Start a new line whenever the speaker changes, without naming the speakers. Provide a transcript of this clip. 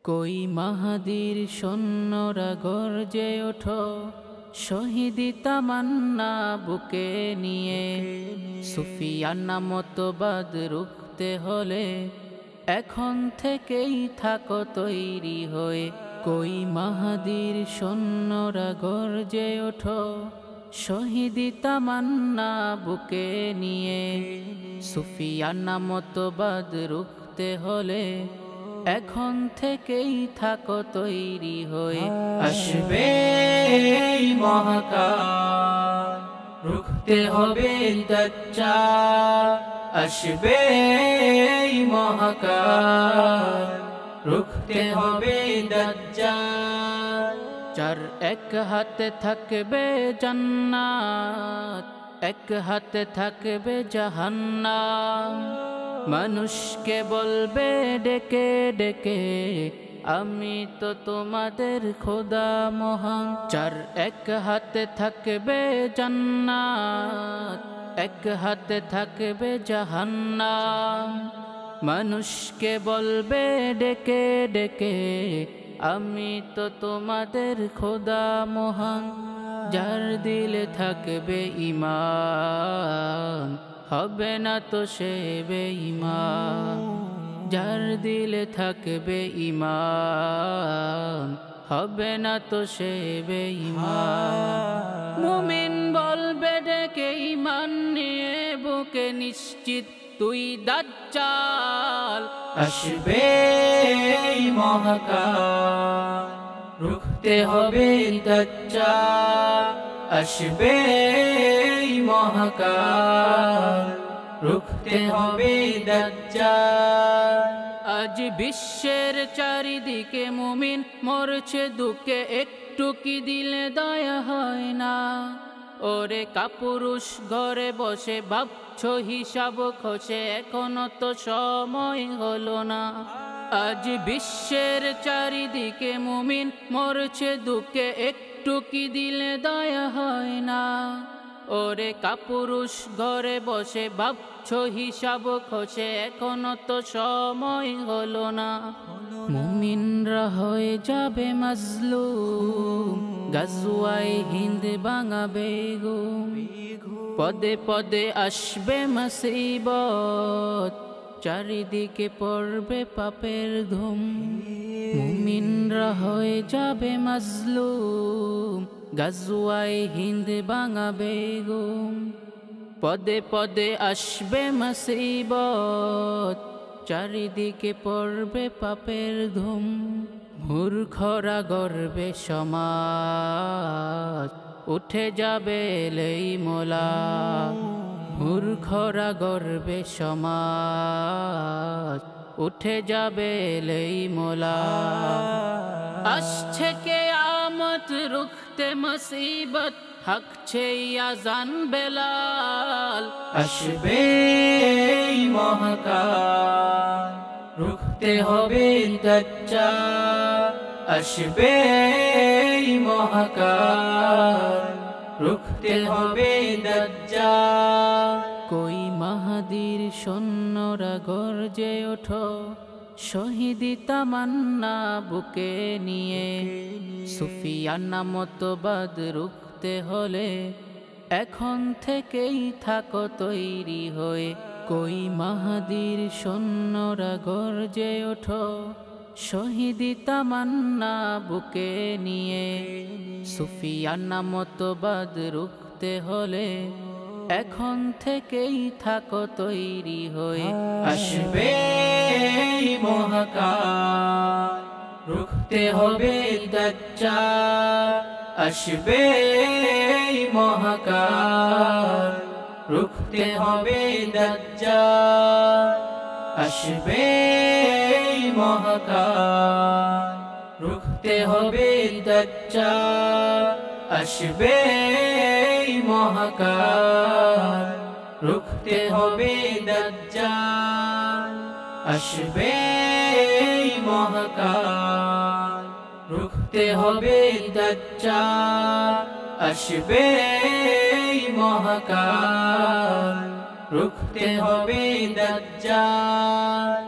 কই মাহাদির সৈন্যরা গর্জে ওঠো, শহীদি তামান্না বুকে নিয়ে। সুফিয়ানা মতবাদ রুখতে হলে এখন থেকেই থাকো তৈরি হয়ে। কই মাহাদির সৈন্যরা গর্জে ওঠো, শহীদি তামান্না বুকে নিয়ে। সুফিয়ানা মতবাদ রুখতে হলে এখন থেকেই থাকো তৈরি হয়ে।
আসবে মহাকাল, রুখতে হবে দাজ্জাল। আসবে মহাকাল, রুখতে হবে দাজ্জাল।
যার এক হাতে থাকবে জান্নাত, এক হাতে থাকবে জাহান্নাম। মানুষকে বলবে ডেকে ডেকে, আমি তো তোমাদের খোদা মহান। যার এক হাতে থাকবে জান্নাত, এক হাতে থাকবে জাহান্নাম। মানুষকে বলবে ডেকে ডেকে, আমি তো তোমাদের খোদা মহান। যার দিলে থাকবে ঈমান, হবে না তো সে বেঈমান। যার দিলে থাকবে ঈমান, হবে না তো সে বেঈমান। মুমিন বলবে ডেকে ঈমান নিয়ে বুকে, নিশ্চিত তুই দাজ্জাল।
আসবে মহাকাল, রুখতে হবে দাজ্জাল। আসবে মহাকাল, রুখতে হবে দাজ্জাল।
আজ বিশ্বের চারিদিকে মুমিন মরছে দুঃখে, একটু কি দিলে দয়া হয় না? ওরে কাপুরুষ ঘরে বসে ভাবছো হিসাব খসে, এখনো তো সময় হলো না। আজ বিশ্বের চারিদিকে মুমিন মরছে দুঃখে, একটু কি দিলে দয়া হয় না? ওরে কাপুরুষ ঘরে বসে ভাবছো হিসাব খসে, এখনো তো সময় হলো না। মুমিনরা হয়ে যাবে মাজলুম, গাজওয়ায়ে হিন্দ ভাঙাবে ঘুম। পদে পদে আসবে মুসিবত, চারিদিকে পড়বে পাপের ধুম। মুমিনরা হয়ে যাবে মাজলুম, গাজওয়ায়ে হিন্দ ভাঙাবে ঘুম। পদে পদে আসবে মুসিবত, চারিদিকে পড়বে পাপের ধুম। মূর্খরা গর্বে সমাজ, উঠে যাবে এলেই মোলা। মূর্খরা গর্বে সমাজ, উঠে যাবে এলেই মোলা। আসছে কিয়ামত রুখতে মুসিবত, হাঁকছে আযান বেলাল।
আসবে মহাকাল, রুখতে হবে দাজ্জাল। আসবে মহাকাল, রুখতে হবে দাজ্জাল।
কই মাহাদির সৈন্যরা গর্জে ওঠো, শহীদি তামান্না বুকে নিয়ে। সুফিয়ানা মতবাদ রুখতে হলে এখন থেকেই থাকো তৈরি হয়ে। কই মাহাদির সৈন্যরা গর্জে ওঠো, শহীদি তামান্না বুকে নিয়ে। সুফিয়ানা মতবাদ রুখতে হলে এখন থেকেই থাকো তৈরি হয়ে।
আসবে মহাকাল, রুখতে হবে দাজ্জাল। আসবে মহাকাল, রুখতে হবে দাজ্জাল। আসবে মহাকাল, রুখতে হবে দাজ্জাল। আসবে মহাকাল, রুখতে হবে দাজ্জাল। আসবে মহাকাল, রুখতে হবে দাজ্জাল। আসবে মহাকাল, রুখতে হবে দাজ্জাল।